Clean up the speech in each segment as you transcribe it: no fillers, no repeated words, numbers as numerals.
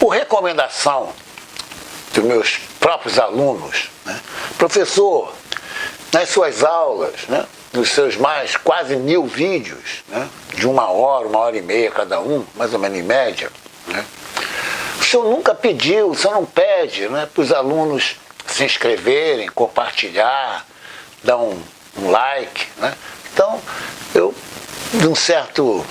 por recomendação dos meus próprios alunos, né? Professor, nas suas aulas, né? Nos seus mais quase 1000 vídeos, né? De 1 hora e meia cada um, mais ou menos em média, né? O senhor nunca pediu, o senhor não pede, né? Para os alunos se inscreverem, compartilhar, dar um like, né? Então, eu, de um certo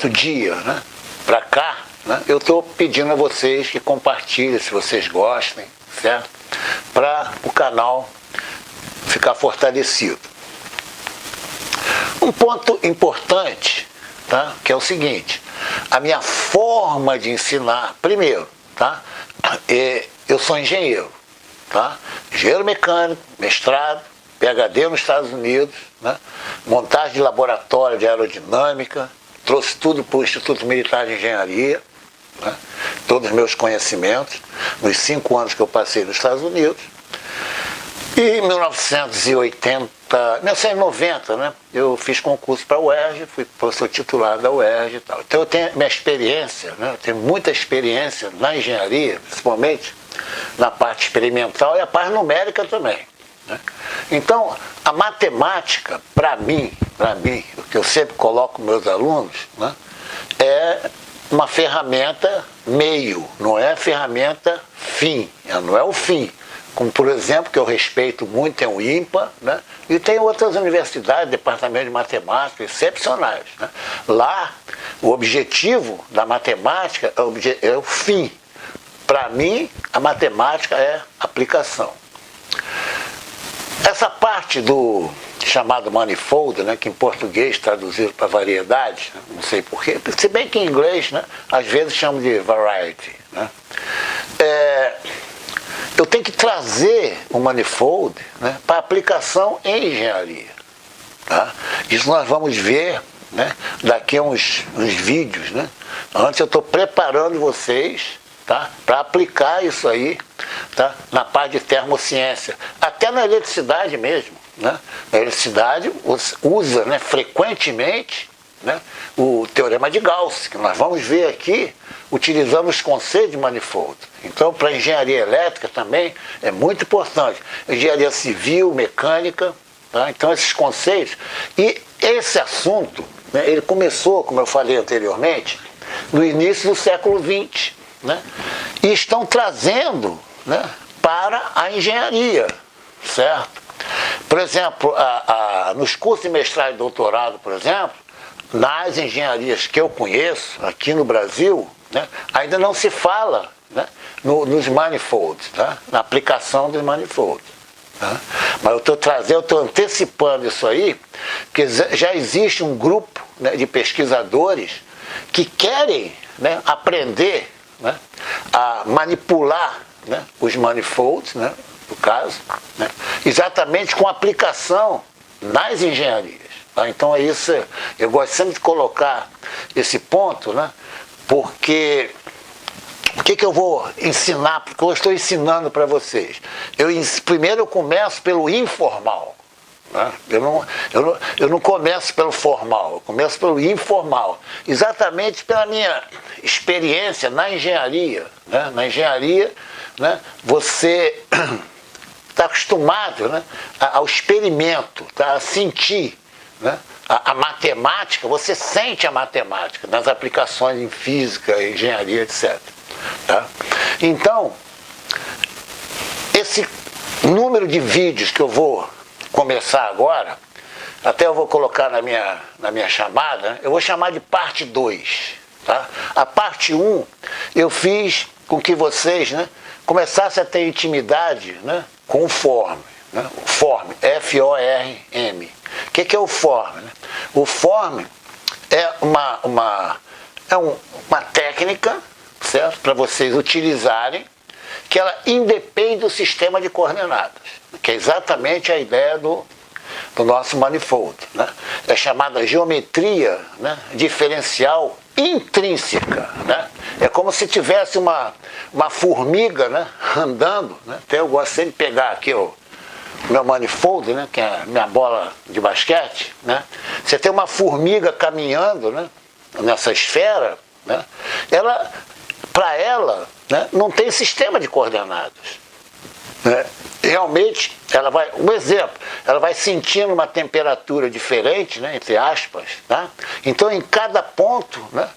dia, né, para cá, né, eu estou pedindo a vocês que compartilhem, se vocês gostem, certo? Para o canal ficar fortalecido. Um ponto importante, tá, que é o seguinte: a minha forma de ensinar, primeiro, tá, eu sou engenheiro, tá? Engenheiro mecânico, mestrado, PhD nos Estados Unidos, né? Montagem de laboratório de aerodinâmica, trouxe tudo para o Instituto Militar de Engenharia, né? Todos os meus conhecimentos, nos 5 anos que eu passei nos Estados Unidos. E em 1990, né, eu fiz concurso para a UERJ, fui professor titular da UERJ e tal. Então eu tenho minha experiência, né, eu tenho muita experiência na engenharia, principalmente na parte experimental e a parte numérica também, né? Então, a matemática, para mim, o que eu sempre coloco meus alunos, né, é uma ferramenta meio, não é ferramenta fim, não é o fim. Como, por exemplo, que eu respeito muito, tem o IMPA, né? E tem outras universidades, departamento de matemática, excepcionais, né? Lá, o objetivo da matemática é o fim. Para mim, a matemática é aplicação. Essa parte do chamado manifold, né, que em português traduzido para variedade, né, não sei porquê, se bem que em inglês, né, às vezes chamam de variety, né? Eu tenho que trazer o manifold, né, para aplicação em engenharia, tá? Isso nós vamos ver, né, daqui a uns vídeos, né? Antes eu estou preparando vocês, tá, para aplicar isso aí, tá, na parte de termociência, até na eletricidade mesmo, né? Na eletricidade usa, né, frequentemente, né, o teorema de Gauss, que nós vamos ver aqui, utilizando os conceitos de manifold. Então, para a engenharia elétrica também é muito importante. Engenharia civil, mecânica, tá? Então esses conceitos. E esse assunto, né, ele começou, como eu falei anteriormente, no início do século XX, né? E estão trazendo, né, para a engenharia, certo? Por exemplo, nos cursos de mestrado e doutorado, por exemplo, nas engenharias que eu conheço aqui no Brasil, né, ainda não se fala, né, nos manifolds, tá? Na aplicação dos manifolds, tá? Mas eu estou antecipando isso aí, porque já existe um grupo, né, de pesquisadores que querem, né, aprender, né, a manipular, né, os manifolds, né, no caso, né, exatamente com aplicação nas engenharias. Tá? Então é isso, eu gosto sempre de colocar esse ponto, né? Porque o que eu vou ensinar, porque eu estou ensinando para vocês. Primeiro eu começo pelo informal, né? Eu não começo pelo formal, eu começo pelo informal, exatamente pela minha experiência na engenharia, né? Na engenharia, né, você está acostumado, né, ao experimento, tá? A sentir, né, a matemática, você sente a matemática nas aplicações em física, engenharia, etc. Tá? Então, esse número de vídeos que eu vou começar agora, até eu vou colocar na minha chamada, eu vou chamar de parte 2. Tá? A parte 1 eu fiz com que vocês, né, começassem a ter intimidade, né, com o form. Né? O form, F-O-R-M. O que é o form? Né? O form é uma técnica, certo? Para vocês utilizarem, que ela independe do sistema de coordenadas, que é exatamente a ideia do nosso manifold. Né? É chamada geometria, né, diferencial intrínseca. Né? É como se tivesse uma formiga, né, andando. Né? Até eu gosto sempre de pegar aqui o meu manifold, né, que é a minha bola de basquete. Né? Você tem uma formiga caminhando, né, nessa esfera, né? Ela para ela, né, não tem sistema de coordenadas. Né? Realmente, ela vai, um exemplo, ela vai sentindo uma temperatura diferente, né, entre aspas, tá? Então em cada ponto, né,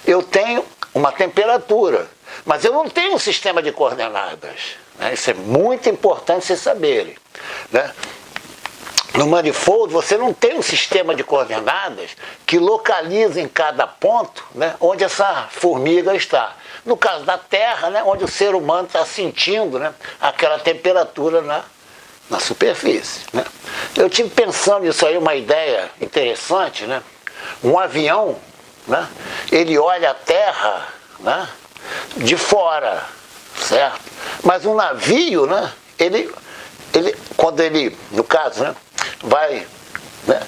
eu tenho uma temperatura, mas eu não tenho um sistema de coordenadas, né? Isso é muito importante vocês saberem, né? No manifold você não tem um sistema de coordenadas que localiza em cada ponto, né, onde essa formiga está. No caso da Terra, né, onde o ser humano está sentindo, né, aquela temperatura na superfície. Né. Eu tive pensando nisso aí, uma ideia interessante, né? Um avião, né, ele olha a Terra, né, de fora, certo? Mas um navio, né, quando ele, no caso, né, vai, né,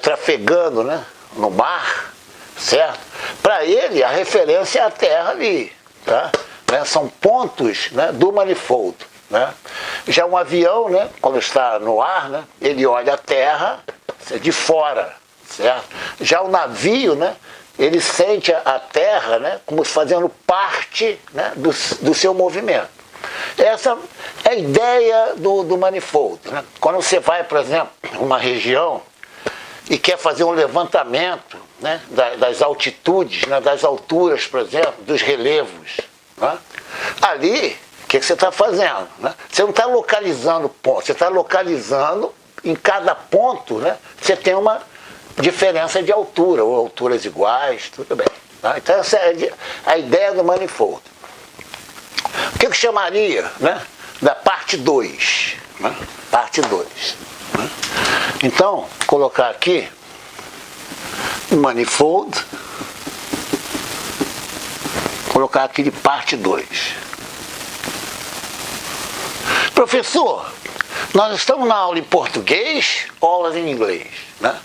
trafegando, né, no mar, certo? Para ele, a referência é a Terra ali, tá? Né? São pontos, né, do manifold. Né? Já um avião, né, quando está no ar, né, ele olha a Terra de fora, certo? Já o navio, né, ele sente a Terra, né, como fazendo parte, né, do seu movimento. Essa é a ideia do manifold. Né? Quando você vai, por exemplo, em uma região e quer fazer um levantamento, né, das altitudes, né, das alturas, por exemplo, dos relevos, né? Ali, o que você está fazendo? Né? Você não está localizando pontos, você está localizando em cada ponto, né, você tem uma diferença de altura, ou alturas iguais, tudo bem. Tá? Então essa é a ideia do manifold. O que eu chamaria, né, da parte 2? Né? Parte 2. Né? Então, vou colocar aqui o manifold, colocar aqui de parte 2. Professor, nós estamos na aula em português ou aulas em inglês? Né?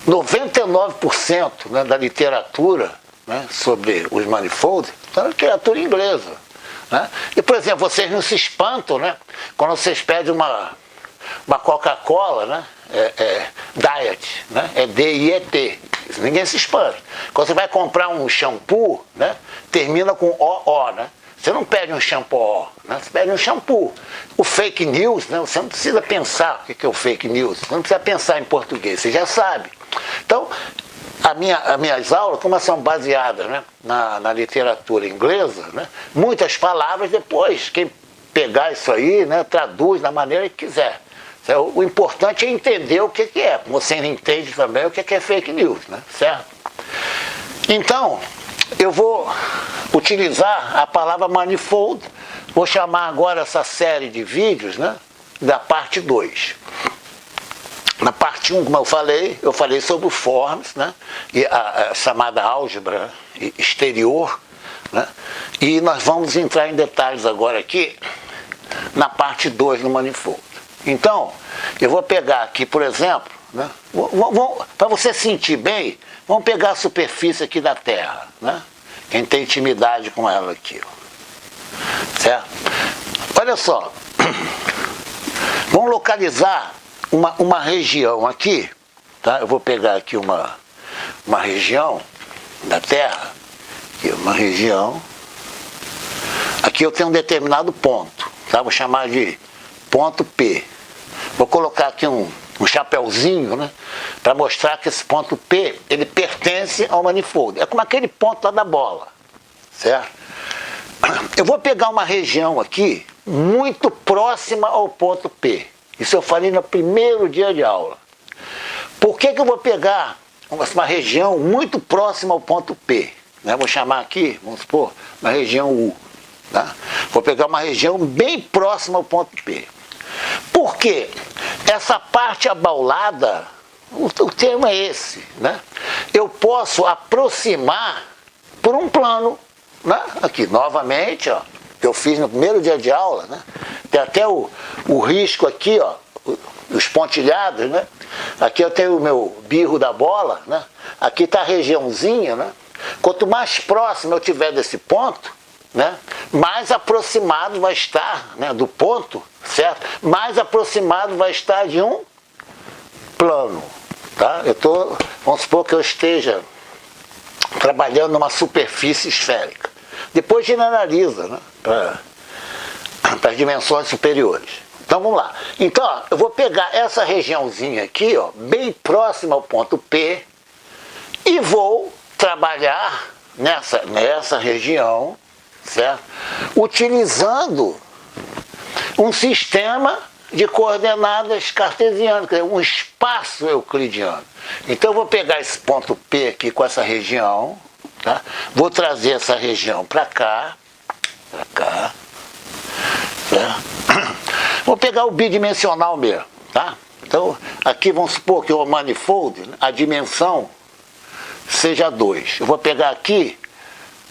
99%, né, da literatura, né, sobre os manifolds está na literatura inglesa. Né? E, por exemplo, vocês não se espantam, né, quando vocês pedem uma Coca-Cola, né, Diet, né, é D-I-E-T, ninguém se espanta. Quando você vai comprar um shampoo, né, termina com O-O, né? Você não pede um shampoo, né? Você pede um shampoo. O fake news, né, você não precisa pensar o que é o fake news, você não precisa pensar em português, você já sabe. Então, as minhas aulas, como são baseadas, né, na literatura inglesa, né, muitas palavras depois, quem pegar isso aí, né, traduz da maneira que quiser. O importante é entender o que é. Você entende também o que é fake news, né, certo? Então, eu vou utilizar a palavra manifold, vou chamar agora essa série de vídeos, né, da parte 2. Na parte 1, como eu falei sobre o forms, né, e a chamada álgebra exterior, né, e nós vamos entrar em detalhes agora aqui na parte 2 do manifold. Então, eu vou pegar aqui, por exemplo, né, para você sentir bem, vamos pegar a superfície aqui da Terra, né, quem tem intimidade com ela aqui, ó, certo? Olha só, vamos localizar uma região aqui, tá? Eu vou pegar aqui uma região da Terra, aqui, uma região, aqui eu tenho um determinado ponto, tá? Vou chamar de ponto P. Vou colocar aqui um chapéuzinho, né, para mostrar que esse ponto P, ele pertence ao manifold. É como aquele ponto lá da bola, certo? Eu vou pegar uma região aqui muito próxima ao ponto P. Isso eu falei no primeiro dia de aula. Por que eu vou pegar uma região muito próxima ao ponto P? Né? Vou chamar aqui, vamos supor, uma região U. Tá? Vou pegar uma região bem próxima ao ponto P. Por quê? Essa parte abaulada, o termo é esse, né? Eu posso aproximar por um plano, né? Aqui, novamente, ó, que eu fiz no primeiro dia de aula, né? Tem até o risco aqui, ó, os pontilhados, né? Aqui eu tenho o meu birro da bola, né? Aqui está a regiãozinha, né? Quanto mais próximo eu tiver desse ponto, né, mais aproximado vai estar, né, do ponto, certo? Mais aproximado vai estar de um plano, tá? Vamos supor que eu esteja trabalhando numa superfície esférica. Depois generaliza, né? Para as dimensões superiores. Então vamos lá. Então, ó, eu vou pegar essa regiãozinha aqui, ó, bem próxima ao ponto P, e vou trabalhar nessa região, certo? Utilizando um sistema de coordenadas cartesianas, quer dizer, um espaço euclidiano. Então eu vou pegar esse ponto P aqui com essa região, tá? Vou trazer essa região para cá, certo? Vou pegar o bidimensional mesmo, tá? Então aqui vamos supor que o manifold, a dimensão seja 2. Eu vou pegar aqui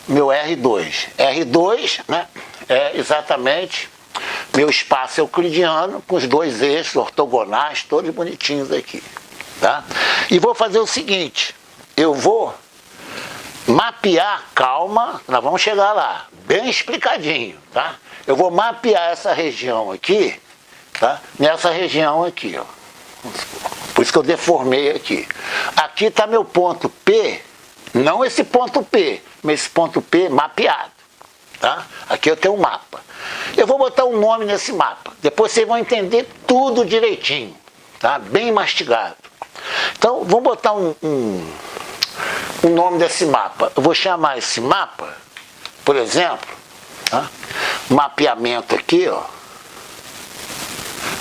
meu R2. R2, né, é exatamente meu espaço euclidiano com os dois eixos ortogonais, todos bonitinhos aqui, tá? E vou fazer o seguinte, eu vou mapear, calma, nós vamos chegar lá, bem explicadinho, tá? Eu vou mapear essa região aqui, tá? Nessa região aqui, ó. Por isso que eu deformei aqui. Aqui está meu ponto P, não esse ponto P, mas esse ponto P mapeado, tá? Aqui eu tenho um mapa. Eu vou botar um nome nesse mapa. Depois vocês vão entender tudo direitinho, tá? Bem mastigado. Então, vamos botar um nome desse mapa. Eu vou chamar esse mapa, por exemplo, tá? Mapeamento aqui, ó.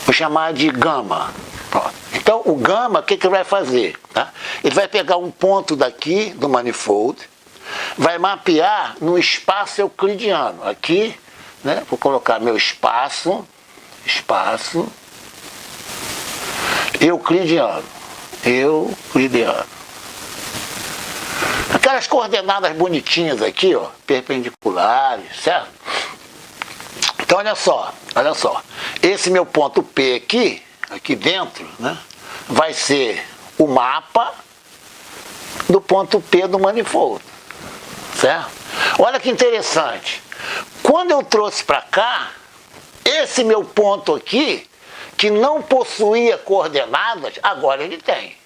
Vou chamar de gama. Pronto. Então, o gama, o que ele vai fazer? Tá? Ele vai pegar um ponto daqui do manifold, vai mapear no espaço euclidiano. Aqui, né, vou colocar meu espaço euclidiano. Aquelas coordenadas bonitinhas aqui, ó, perpendiculares, certo? Então, olha só. Esse meu ponto P aqui dentro, né, vai ser o mapa do ponto P do manifold, certo? Olha que interessante. Quando eu trouxe para cá, esse meu ponto aqui, que não possuía coordenadas, agora ele tem,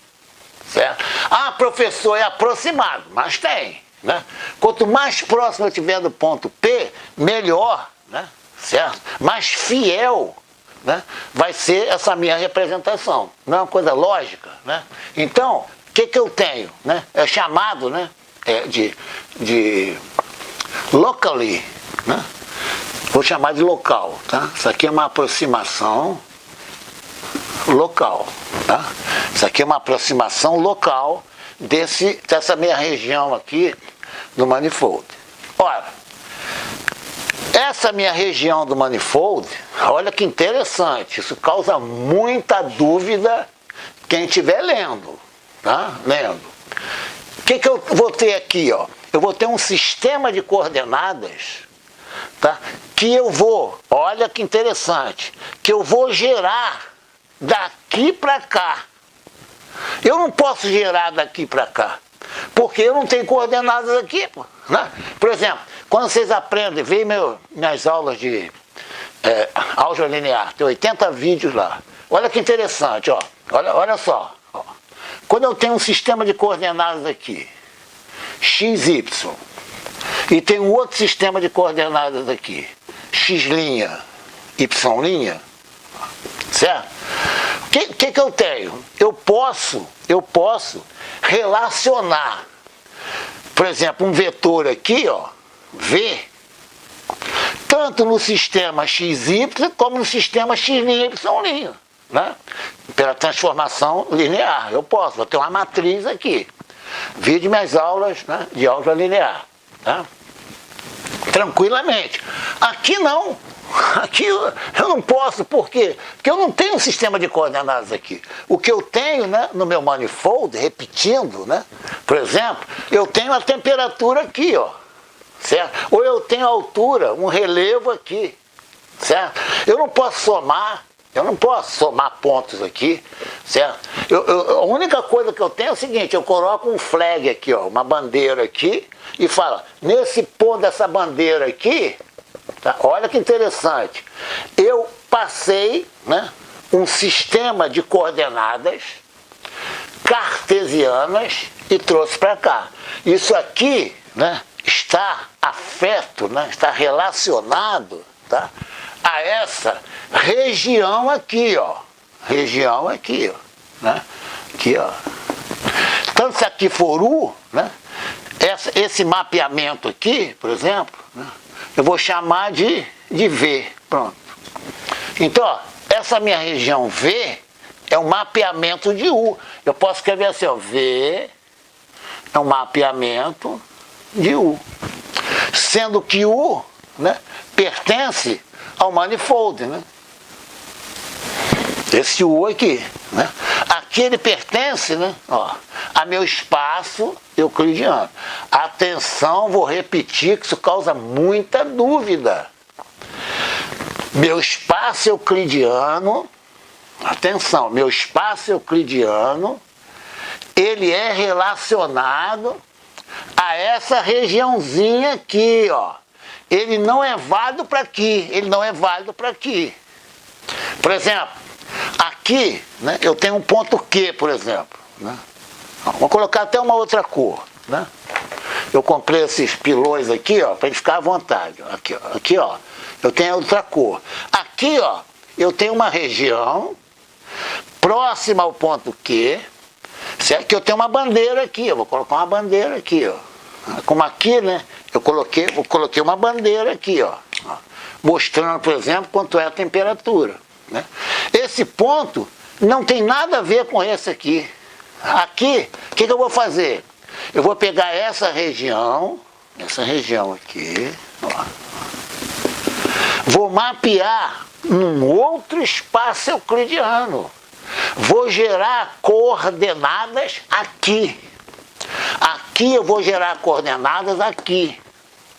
certo? Ah, professor, é aproximado, mas tem, né? Quanto mais próximo eu tiver do ponto P, melhor, né? Certo? Mais fiel, né, vai ser essa minha representação. Não é uma coisa lógica, né? Então, o que eu tenho? Né? É chamado, né, de locally, né? Vou chamar de local, tá? Isso aqui é uma aproximação local, tá? Isso aqui é uma aproximação local dessa minha região aqui do manifold. Ora, essa minha região do manifold, olha que interessante, isso causa muita dúvida quem estiver lendo, tá? Lendo. O que eu vou ter aqui, ó? Eu vou ter um sistema de coordenadas, tá? Que eu vou, olha que interessante, que eu vou gerar daqui para cá. Eu não posso gerar daqui para cá, porque eu não tenho coordenadas aqui, né? Por exemplo, quando vocês aprendem, vem minhas aulas de álgebra linear, tem 80 vídeos lá. Olha que interessante, ó. Olha só. Ó. Quando eu tenho um sistema de coordenadas aqui, x, y, e tem um outro sistema de coordenadas aqui, x', y', certo? O que eu tenho? Eu posso relacionar, por exemplo, um vetor aqui, ó, V, tanto no sistema XY como no sistema X', Y', né? Pela transformação linear. Eu posso, vou ter uma matriz aqui. Vide minhas aulas, né, de álgebra linear, tá? Tranquilamente. Aqui não. Aqui eu não posso, por quê? Porque eu não tenho um sistema de coordenadas aqui. O que eu tenho, né, no meu manifold, repetindo, né, por exemplo, eu tenho a temperatura aqui, ó, certo? Ou eu tenho a altura, um relevo aqui, certo? Eu não posso somar pontos aqui, certo? A única coisa que eu tenho é o seguinte, eu coloco um flag aqui, ó, uma bandeira aqui, e falo, nesse ponto dessa bandeira aqui, tá? Olha que interessante, eu passei, né, um sistema de coordenadas cartesianas e trouxe para cá. Isso aqui, né, está à afeto, né? Está relacionado, tá? A essa região aqui, ó. Região aqui, ó. Né? Aqui, ó. Então, se aqui for U, né? Esse mapeamento aqui, por exemplo, né? Eu vou chamar de V. Pronto. Então, ó, essa minha região V é um mapeamento de U. Eu posso escrever assim, ó, V é um mapeamento de U. Sendo que U, né, pertence ao manifold, né? Esse U aqui, né? Aqui ele pertence, né, ó, a meu espaço euclidiano. Atenção, vou repetir que isso causa muita dúvida. Meu espaço euclidiano, atenção, meu espaço euclidiano, ele é relacionado a essa regiãozinha aqui, ó. Ele não é válido para aqui, ele não é válido para aqui. Por exemplo, aqui, né, eu tenho um ponto Q, por exemplo, né? Vou colocar até uma outra cor, né? Eu comprei esses pilões aqui, ó, para ele ficar à vontade. Aqui, ó, eu tenho outra cor. Aqui, ó, eu tenho uma região próxima ao ponto Q, certo? Que eu tenho uma bandeira aqui, eu vou colocar uma bandeira aqui, ó. Como aqui, né, eu coloquei uma bandeira aqui, ó, mostrando, por exemplo, quanto é a temperatura, né? Esse ponto não tem nada a ver com esse aqui. Aqui, o que eu vou fazer? Eu vou pegar essa região aqui, ó. Vou mapear num outro espaço euclidiano. Vou gerar coordenadas aqui. Aqui eu vou gerar coordenadas aqui,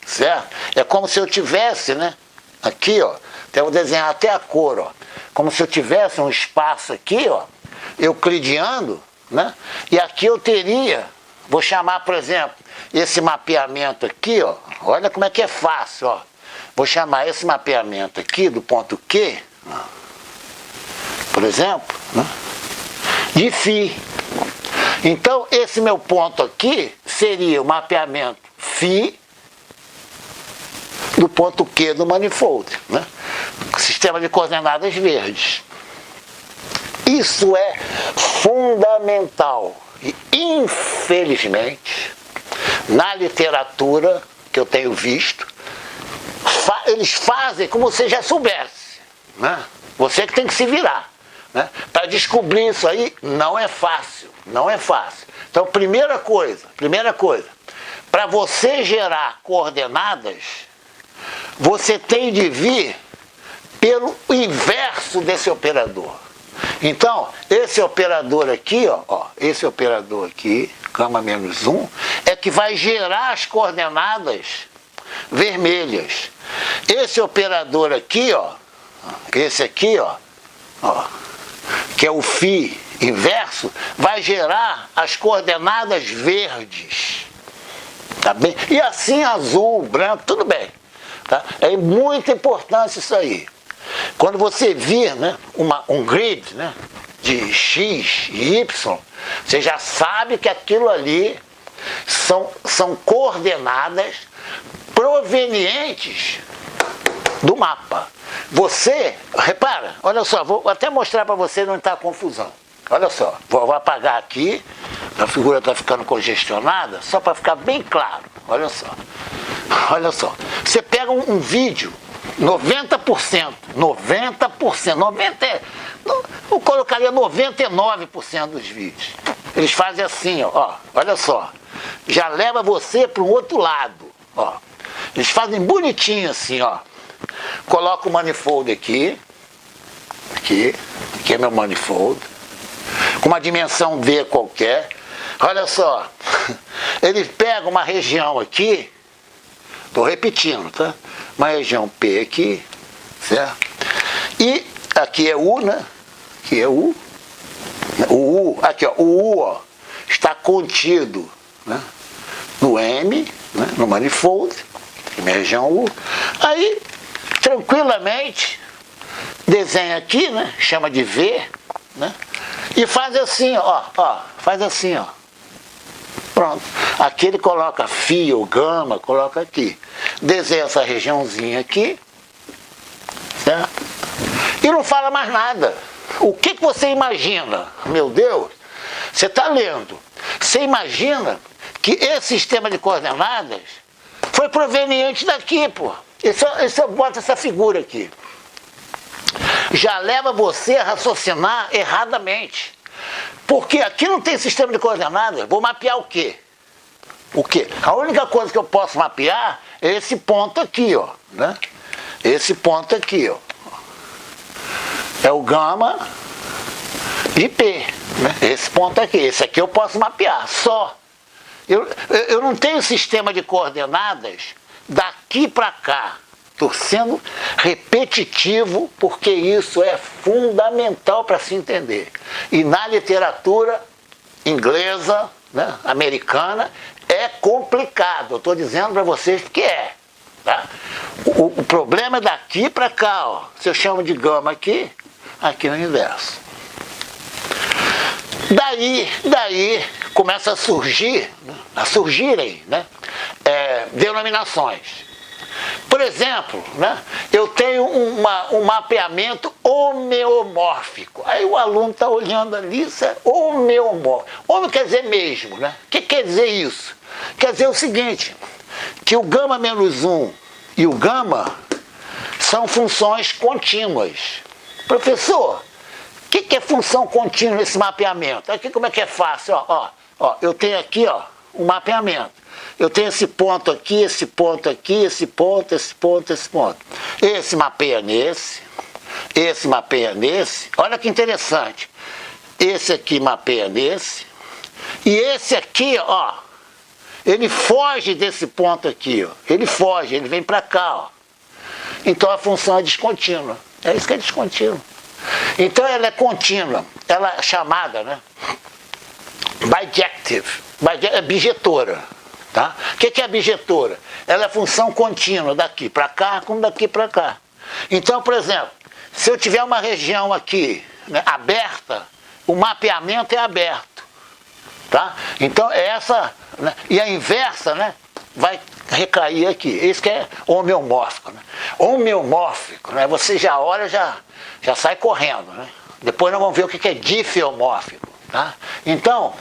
certo? É como se eu tivesse, né? Aqui, ó, até vou desenhar até a cor, ó. Como se eu tivesse um espaço aqui, ó, euclidiano, né? E aqui eu teria, vou chamar, por exemplo, esse mapeamento aqui, ó. Olha como é que é fácil, ó. Vou chamar esse mapeamento aqui do ponto Q, ó, por exemplo, né, de φ. Então, esse meu ponto aqui seria o mapeamento φ do ponto Q do manifold, né? Sistema de coordenadas verdes. Isso é fundamental e, infelizmente, na literatura que eu tenho visto, eles fazem como se já soubesse, né? Você que tem que se virar, né? Para descobrir isso aí não é fácil, não é fácil. Então, primeira coisa, para você gerar coordenadas, você tem de vir pelo inverso desse operador. Então, esse operador aqui, ó, esse operador aqui, γ-1, é que vai gerar as coordenadas vermelhas. Esse operador aqui, ó, esse aqui, ó, que é o φ inverso, vai gerar as coordenadas verdes. Tá bem? E assim azul, branco, tudo bem. Tá? É muito importante isso aí. Quando você vir, né, um grid, né, de X e Y, você já sabe que aquilo ali são coordenadas provenientes do mapa. Você, repara, olha só, vou até mostrar para você não estar confusão. Olha só, vou apagar aqui, a figura está ficando congestionada, só para ficar bem claro. Olha só, olha só. Você pega um vídeo, 90%, eu colocaria 99% dos vídeos. Eles fazem assim, ó, olha só, já leva você para um outro lado, ó. Eles fazem bonitinho assim, ó. Coloca o manifold aqui é meu manifold, com uma dimensão V qualquer. Olha só, eles pegam uma região aqui, estou repetindo, tá? Uma região P aqui, certo? E aqui é U, né? Aqui é U. O U, aqui ó, o U, ó, está contido, né, no M, né, no manifold, minha região U. Aí, tranquilamente, desenha aqui, né, chama de V, né, e faz assim, ó, faz assim, ó. Pronto. Aqui ele coloca φ ou gama, coloca aqui. desenha essa regiãozinha aqui, certo? E não fala mais nada. O que você imagina? Meu Deus, você está lendo. Você imagina que esse sistema de coordenadas foi proveniente daqui, pô. Isso bota essa figura aqui. Já leva você a raciocinar erradamente. Porque aqui não tem sistema de coordenadas. Vou mapear o quê? O quê? A única coisa que eu posso mapear é esse ponto aqui, ó, né? Esse ponto aqui, ó. É o gama de P, né? Esse ponto aqui. Esse aqui eu posso mapear, só. Eu não tenho sistema de coordenadas daqui para cá. Estou sendo repetitivo porque isso é fundamental para se entender. E na literatura inglesa, né, americana, é complicado. Eu estou dizendo para vocês que é. Tá? O problema é daqui para cá. Ó. Se eu chamo de gama aqui, aqui no inverso. Daí começa a surgirem, né, denominações. Por exemplo, né, eu tenho um mapeamento homeomórfico. Aí o aluno está olhando ali, isso é homeomórfico. Homo quer dizer mesmo, né? O que quer dizer isso? Quer dizer o seguinte, que o gama menos 1 e o gama são funções contínuas. Professor, o que é função contínua nesse mapeamento? Aqui como é que é fácil? Ó, eu tenho aqui, ó, um mapeamento. Eu tenho esse ponto aqui, esse ponto aqui, esse ponto, esse ponto, esse ponto. Esse mapeia nesse, esse mapeia nesse. Olha que interessante. Esse aqui mapeia nesse. E esse aqui, ó, ele foge desse ponto aqui, ó. Ele foge, ele vem para cá, ó. Então a função é descontínua. É isso que é descontínua. Então ela é contínua. Ela é chamada, né, bijective. É bijetora. Tá? O que é a bijetora? Ela é função contínua daqui para cá, como daqui para cá. Então, por exemplo, se eu tiver uma região aqui, né, aberta, o mapeamento é aberto. Tá? Então, essa, né, e a inversa, né, vai recair aqui. Isso que é homeomórfico. Né? Homeomórfico, né, você já olha, já sai correndo. Né? Depois nós vamos ver o que é difiomórfico. Tá? Então,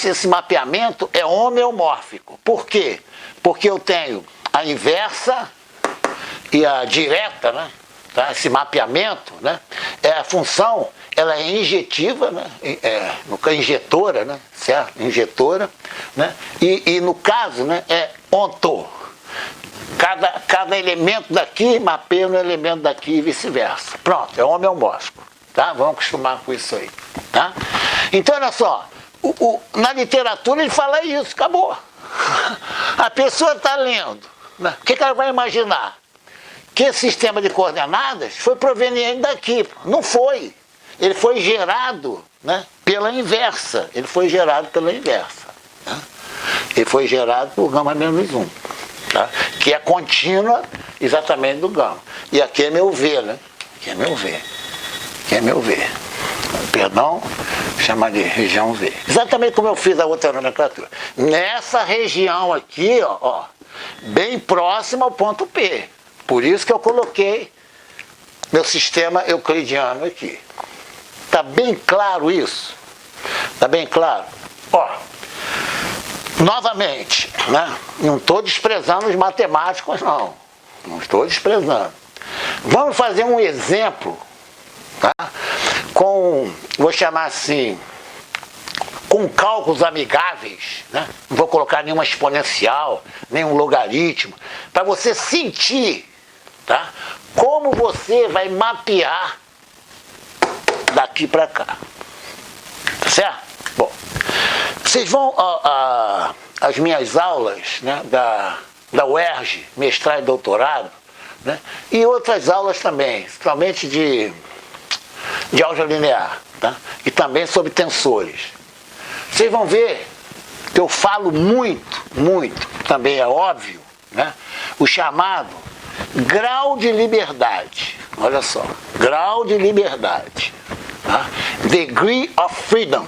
esse mapeamento é homeomórfico. Por quê? Porque eu tenho a inversa e a direta, né? Tá? Esse mapeamento, né? A função, ela é injetiva, né? Injetora, né? Certo? Injetora, né? E no caso, né, é onto. Cada elemento daqui mapeia no elemento daqui e vice-versa. Pronto, é homeomórfico. Tá? Vamos acostumar com isso aí. Tá? Então, olha só, na literatura ele fala isso, acabou. A pessoa está lendo, né? O que ela vai imaginar? Que esse sistema de coordenadas foi proveniente daqui. Não foi. Ele foi gerado, né, pela inversa. Ele foi gerado pela inversa. Tá? Ele foi gerado por gama menos 1. Tá? Que é contínua exatamente do gama. E aqui é meu V, né? Aqui é meu V. Aqui é meu V. Perdão, chamar de região V. Exatamente como eu fiz a outra nomenclatura. Nessa região aqui, ó, bem próxima ao ponto P. Por isso que eu coloquei meu sistema euclidiano aqui. Tá bem claro isso? Tá bem claro? Ó, novamente, né? Não estou desprezando os matemáticos, não. Não estou desprezando. Vamos fazer um exemplo, tá? Vou chamar assim, com cálculos amigáveis, né? Não vou colocar nenhuma exponencial, nenhum logaritmo, para você sentir, tá, como você vai mapear daqui para cá. Tá certo? Bom, vocês vão às minhas aulas, né, da UERJ, mestrado e doutorado, né, e outras aulas também, principalmente de álgebra linear, tá? E também sobre tensores. Vocês vão ver que eu falo muito, também é óbvio, né, o chamado grau de liberdade. Olha só, grau de liberdade. Tá? Degree of freedom.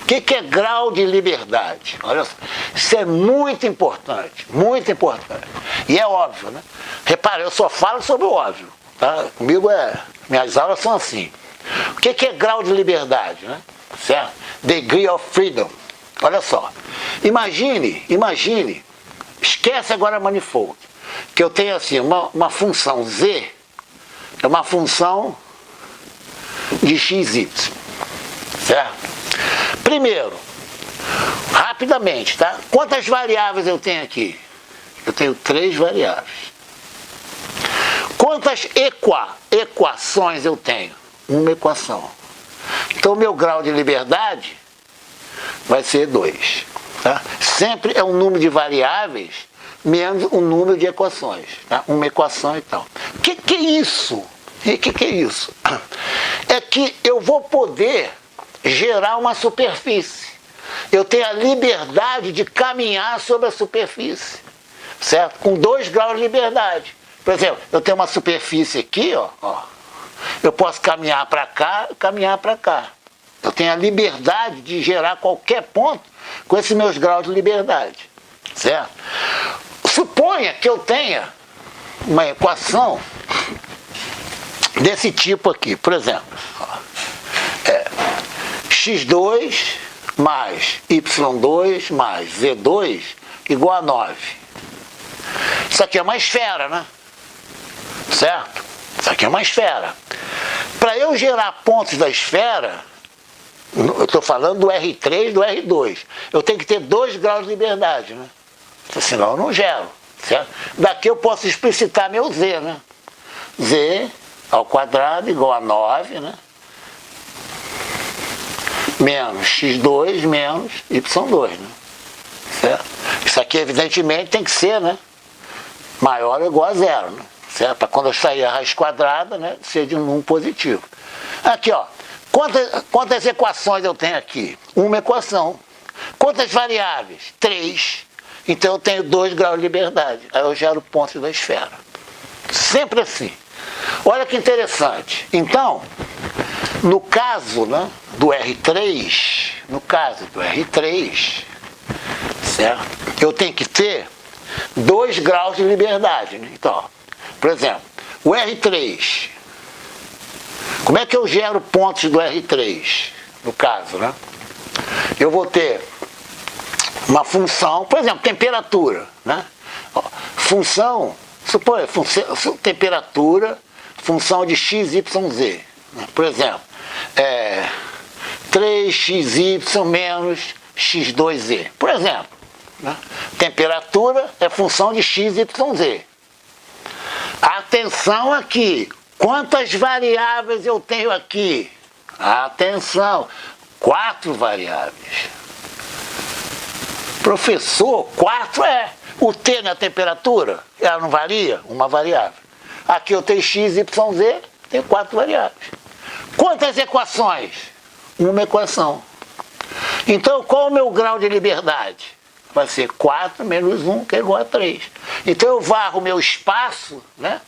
O que é grau de liberdade? Olha só, isso é muito importante, muito importante. E é óbvio, né? Repara, eu só falo sobre o óbvio. Tá? Comigo minhas aulas são assim. O que é grau de liberdade, né? Certo? Degree of freedom. Olha só. Imagine, esquece agora a manifold, que eu tenho assim, uma função z, é uma função de xy, certo? Primeiro, rapidamente, tá? Quantas variáveis eu tenho aqui? Eu tenho 3 variáveis. Quantas equações eu tenho? Uma equação. Então, o meu grau de liberdade vai ser 2. Tá? Sempre é um número de variáveis menos um número de equações. Tá? Uma equação e tal. O que é isso? O que é isso? É que eu vou poder gerar uma superfície. Eu tenho a liberdade de caminhar sobre a superfície. Certo? Com 2 graus de liberdade. Por exemplo, eu tenho uma superfície aqui, ó. Eu posso caminhar para cá, caminhar para cá. Eu tenho a liberdade de gerar qualquer ponto com esses meus graus de liberdade. Certo? Suponha que eu tenha uma equação desse tipo aqui. Por exemplo, x2 mais y2 mais z2 igual a 9. Isso aqui é uma esfera, né? Certo? Isso aqui é uma esfera. Para eu gerar pontos da esfera, eu estou falando do R3 e do R2, eu tenho que ter 2 graus de liberdade, né? Senão eu não gero. Certo? Daqui eu posso explicitar meu z, né? Z ao quadrado igual a 9, né? Menos x2 menos y2, né? Certo? Isso aqui evidentemente tem que ser, né? Maior ou igual a 0, né? Certo? Para quando eu sair a raiz quadrada, né, ser de um número positivo. Aqui, ó. Quantas equações eu tenho aqui? Uma equação. Quantas variáveis? 3. Então eu tenho 2 graus de liberdade. Aí eu gero pontos da esfera. Sempre assim. Olha que interessante. Então, no caso, né, do R3, certo? Eu tenho que ter 2 graus de liberdade. Né? Então, ó, por exemplo, o R3. Como é que eu gero pontos do R3? No caso, né? Eu vou ter uma função, por exemplo, temperatura, né? Ó, função, suponha, temperatura, função de x, y, z. Né? Por exemplo, 3xy menos x2z. Por exemplo, né? Temperatura é função de x, y, z. Atenção aqui, quantas variáveis eu tenho aqui? Atenção, 4 variáveis. Professor, 4 o T na temperatura, ela não varia? Uma variável. Aqui eu tenho x, y, z, tenho 4 variáveis. Quantas equações? Uma equação. Então, qual o meu grau de liberdade? Vai ser 4 menos 1, que é igual a 3. Então, eu varro o meu espaço, né?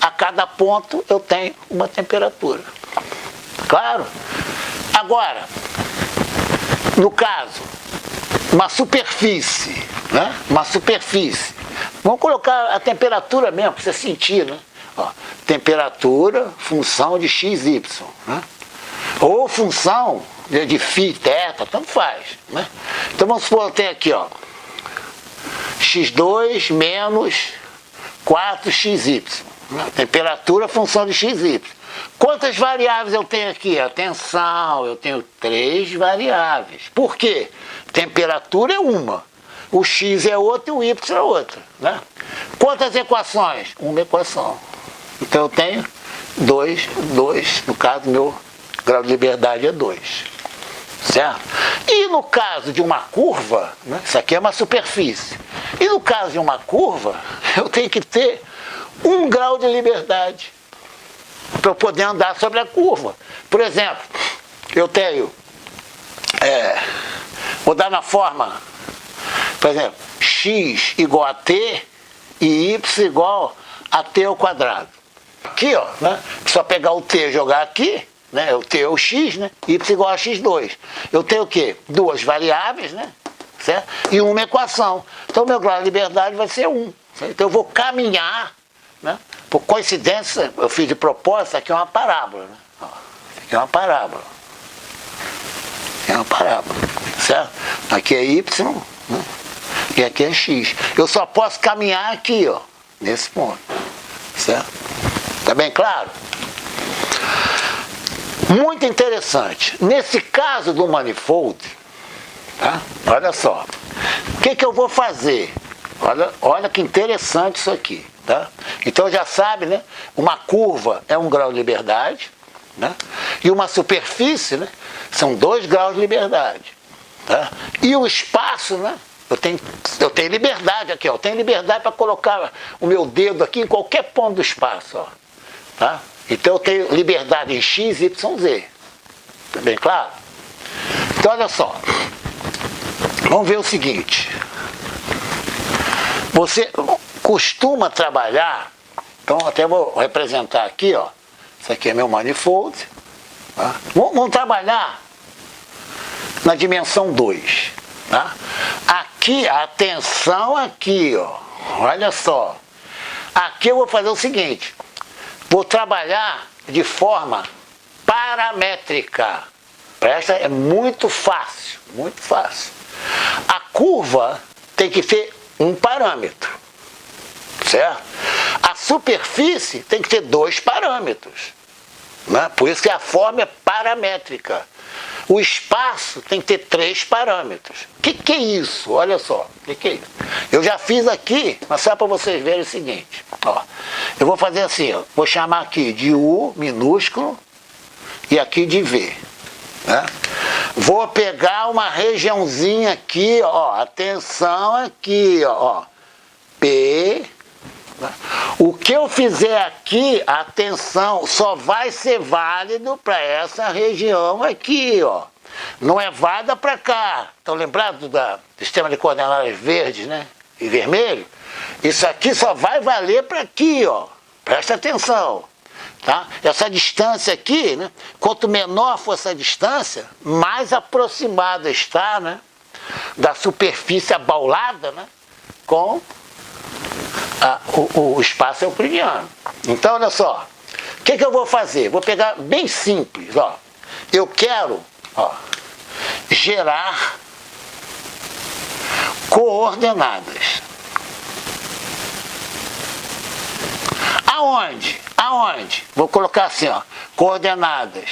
A cada ponto eu tenho uma temperatura. Claro? Agora, no caso, uma superfície, né? Uma superfície. Vamos colocar a temperatura mesmo, para você sentir, né? Ó, temperatura, função de x, y, né? Ou função de φ, θ, tanto faz, né? Então vamos supor, eu tenho aqui, ó, x2 menos 4xy, né? Temperatura, função de xy. Quantas variáveis eu tenho aqui? Atenção, eu tenho 3 variáveis. Por quê? Temperatura é uma, o x é outra e o y é outra, né? Quantas equações? Uma equação. Então eu tenho 2, no caso meu grau de liberdade é 2. Certo? E no caso de uma curva, né, isso aqui é uma superfície, e no caso de uma curva, eu tenho que ter 1 grau de liberdade para eu poder andar sobre a curva. Por exemplo, eu tenho, vou dar na forma, por exemplo, x igual a t e y igual a t ao quadrado. Aqui, ó, né, só pegar o t e jogar aqui, né? O t é o x, né? Y igual a x2. Eu tenho o quê? 2 variáveis, né? Certo? E uma equação. Então, meu grau de liberdade vai ser 1. Então eu vou caminhar, né? Por coincidência, eu fiz de propósito, aqui é uma parábola, né? Ó, aqui é uma parábola. É uma parábola, certo? Aqui é Y, né? E aqui é X. Eu só posso caminhar aqui, ó, nesse ponto, certo? Tá bem claro? Muito interessante. Nesse caso do manifold, tá? Olha só. O que eu vou fazer? Olha que interessante isso aqui, tá? Então já sabe, né? Uma curva é 1 grau de liberdade, né? E uma superfície, né? São 2 graus de liberdade, tá? E o espaço, né? Eu tenho liberdade aqui, ó. Eu tenho liberdade para colocar o meu dedo aqui em qualquer ponto do espaço, ó, tá? Então eu tenho liberdade em X, Y, Z. Tá bem claro? Então olha só. Vamos ver o seguinte. Você costuma trabalhar, então até vou representar aqui, ó. Isso aqui é meu manifold. Tá? Vamos trabalhar na dimensão 2. Tá? Aqui, a tensão aqui, ó. Olha só. Aqui eu vou fazer o seguinte. Vou trabalhar de forma paramétrica. Presta, é muito fácil, muito fácil. A curva tem que ter um parâmetro, certo? A superfície tem que ter 2 parâmetros, né? Por isso que a forma é paramétrica. O espaço tem que ter 3 parâmetros. O que é isso? Olha só, o que é isso? Eu já fiz aqui, mas só para vocês verem o seguinte. Ó, eu vou fazer assim, ó, vou chamar aqui de U minúsculo e aqui de V. Né? Vou pegar uma regiãozinha aqui, ó, atenção aqui, ó, P. O que eu fizer aqui, atenção, só vai ser válido para essa região aqui, ó. Não é válida para cá. Estão lembrados do sistema de coordenadas verdes, né? E vermelho? Isso aqui só vai valer para aqui, ó. Presta atenção. Tá? Essa distância aqui, né? Quanto menor for essa distância, mais aproximada está, né? Da superfície abaulada, né? Com o espaço euclidiano. Então, olha só, o que eu vou fazer? Vou pegar bem simples, ó. Eu quero, ó, gerar coordenadas. Aonde? Aonde? Vou colocar assim, ó, coordenadas,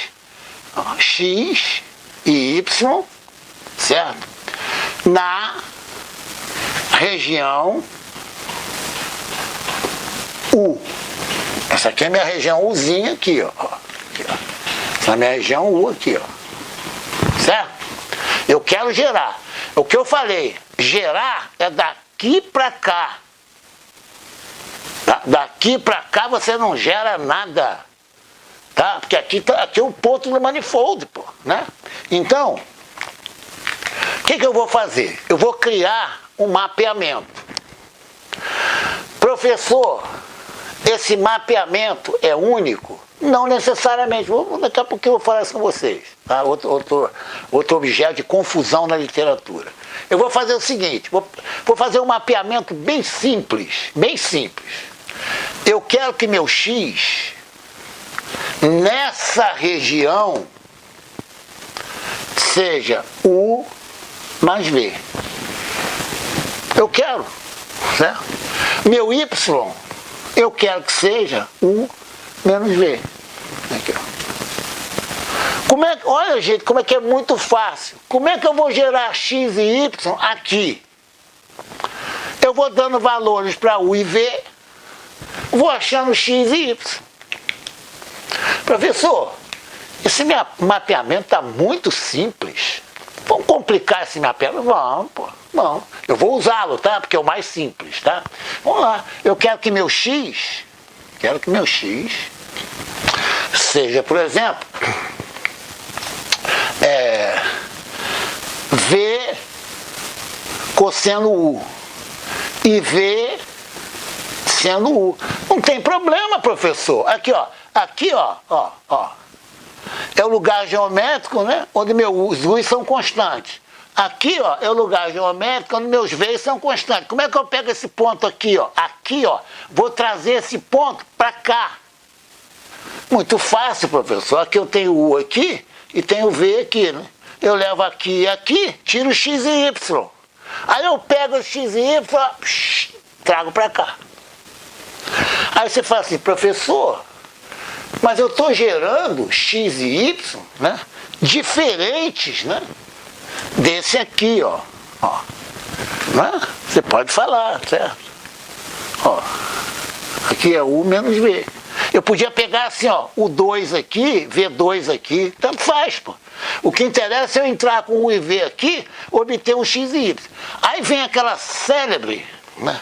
ó, X e Y, certo? Na região U. Essa aqui é a minha região Uzinha aqui, ó. Aqui, ó. Essa é a minha região U aqui, ó. Certo? Eu quero gerar. O que eu falei, gerar é daqui para cá. Daqui para cá você não gera nada. Tá? Porque aqui é o ponto do manifold, pô, né? Então, o que eu vou fazer? Eu vou criar um mapeamento. Professor, esse mapeamento é único? Não necessariamente. Daqui a pouco eu vou falar isso com vocês. Tá? Outro objeto de confusão na literatura. Eu vou fazer o seguinte, vou fazer um mapeamento bem simples, bem simples. Eu quero que meu X, nessa região, seja U mais V. Eu quero, certo? Meu Y, eu quero que seja U menos V. Aqui, ó. Olha, gente, como é que é muito fácil. Como é que eu vou gerar X e Y aqui? Eu vou dando valores para U e V, vou achando X e Y. Professor, esse mapeamento está muito simples. Vamos complicar esse mapeamento? Vamos, pô. Não, eu vou usá-lo, tá? Porque é o mais simples, tá? Vamos lá. Eu quero que meu X seja, por exemplo, V cosseno U e V seno U. Não tem problema, professor. Aqui, ó. É o lugar geométrico, né? Onde meus U's são constantes. Aqui, ó, é o lugar geométrico, quando meus veios são constantes. Como é que eu pego esse ponto aqui, ó? Aqui, ó, vou trazer esse ponto para cá. Muito fácil, professor. Aqui eu tenho o U aqui e tenho o V aqui, né? Eu levo aqui e aqui, tiro o X e Y. Aí eu pego o X e Y, trago para cá. Aí você fala assim, professor, mas eu estou gerando X e Y, né, diferentes, né, desse aqui, ó. Né? Você pode falar, certo? Ó, aqui é U menos V. Eu podia pegar assim, ó, o 2 aqui, V2 aqui, tanto faz, pô. O que interessa é eu entrar com o U e V aqui, obter um X e Y. Aí vem aquela célebre, né,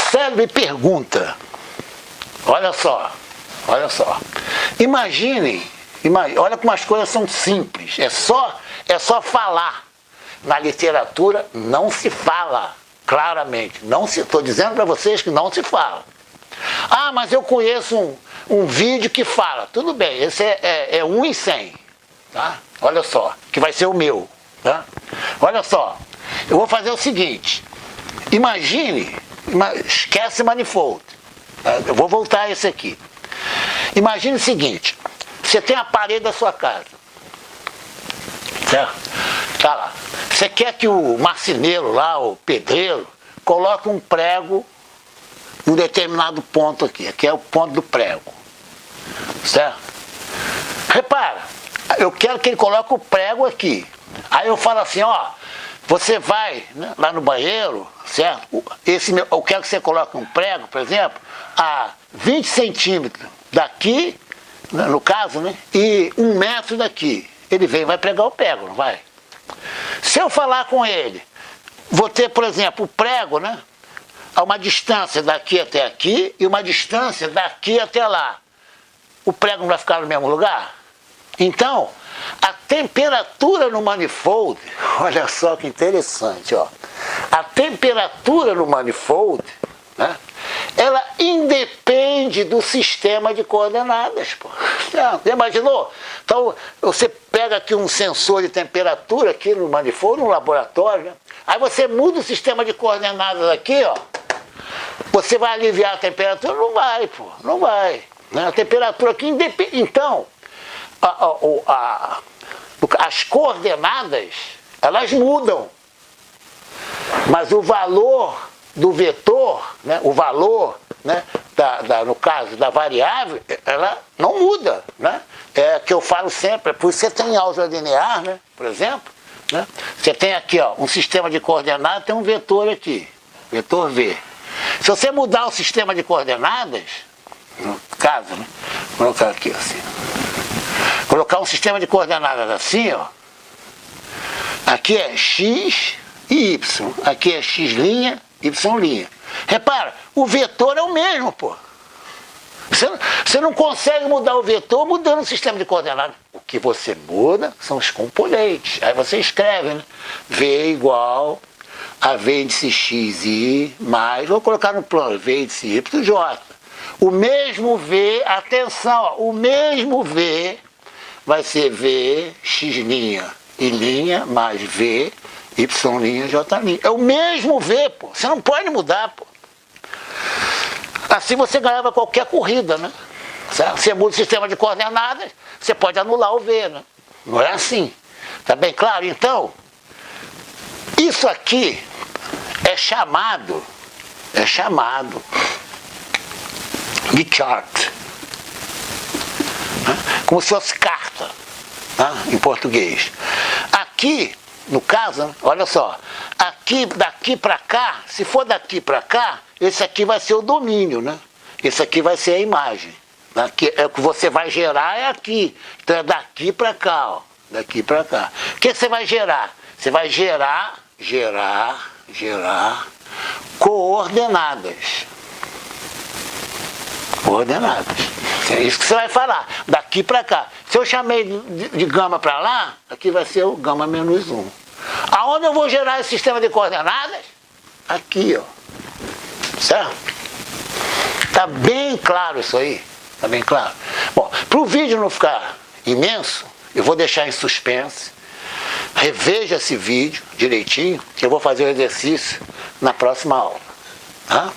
célebre pergunta. Olha só. Imagine, olha como as coisas são simples. É só falar. Na literatura não se fala claramente. Estou dizendo para vocês que não se fala. Ah, mas eu conheço um vídeo que fala. Tudo bem, esse é 1 em 100. Tá? Olha só, que vai ser o meu. Tá? Olha só, eu vou fazer o seguinte. Imagine, esquece manifold. Eu vou voltar a esse aqui. Imagine o seguinte, você tem a parede da sua casa, certo? Tá lá. Você quer que o marceneiro lá, o pedreiro, coloque um prego em um determinado ponto aqui. Aqui é o ponto do prego, certo? Repara, eu quero que ele coloque o prego aqui. Aí eu falo assim, ó, você vai, né, lá no banheiro, certo? Eu quero que você coloque um prego, por exemplo, a 20 centímetros daqui, né, no caso, né, e 1 metro daqui. Ele vem e vai pregar o prego, não vai? Se eu falar com ele, vou ter, por exemplo, o prego, né, a uma distância daqui até aqui e uma distância daqui até lá. O prego não vai ficar no mesmo lugar? Então, a temperatura no manifold, olha só que interessante, ó. A temperatura no manifold, né, ela independe do sistema de coordenadas, pô. Você imaginou? Então, você pega aqui um sensor de temperatura aqui no manifold, no laboratório, né? Aí você muda o sistema de coordenadas aqui, ó. Você vai aliviar a temperatura? Não vai, pô. Não vai. Né? A temperatura aqui independe. Então, as coordenadas, elas mudam. Mas o valor do vetor, né, o valor, né, no caso da variável, ela não muda. Né? É que eu falo sempre, por isso você tem álgebra linear, né, por exemplo, né? Você tem aqui, ó, um sistema de coordenadas, tem um vetor aqui, vetor V. Se você mudar o sistema de coordenadas, no caso, né, vou colocar aqui assim, colocar um sistema de coordenadas assim, ó, aqui é x e y, aqui é x', y'. Repara, o vetor é o mesmo, pô. Você não consegue mudar o vetor mudando o sistema de coordenadas. O que você muda são os componentes. Aí você escreve, né? V igual a V índice xi mais, vou colocar no plano, V índice yj. O mesmo V, atenção, ó, o mesmo V vai ser V x' e linha mais V y', j'. É o mesmo V, pô. Você não pode mudar, pô. Assim você ganhava qualquer corrida, né? Você muda o sistema de coordenadas, você pode anular o V, né? Não é assim. Tá bem claro? Então, isso aqui é chamado de chart. Como se fosse carta, né? Em português. Aqui, no caso, né? Olha só, aqui, daqui para cá, se for daqui para cá, esse aqui vai ser o domínio, né? Esse aqui vai ser a imagem. Aqui, é o que você vai gerar é aqui. Então é daqui para cá, ó. Daqui para cá. O que você vai gerar? Você vai gerar coordenadas. Coordenadas. É isso que você vai falar. Daqui para cá. Se eu chamei de gama para lá, aqui vai ser o gama menos 1. Aonde eu vou gerar esse sistema de coordenadas? Aqui, ó. Certo? Tá bem claro isso aí? Tá bem claro? Bom, para o vídeo não ficar imenso, eu vou deixar em suspense. reveja esse vídeo direitinho, que eu vou fazer o exercício na próxima aula. Tá?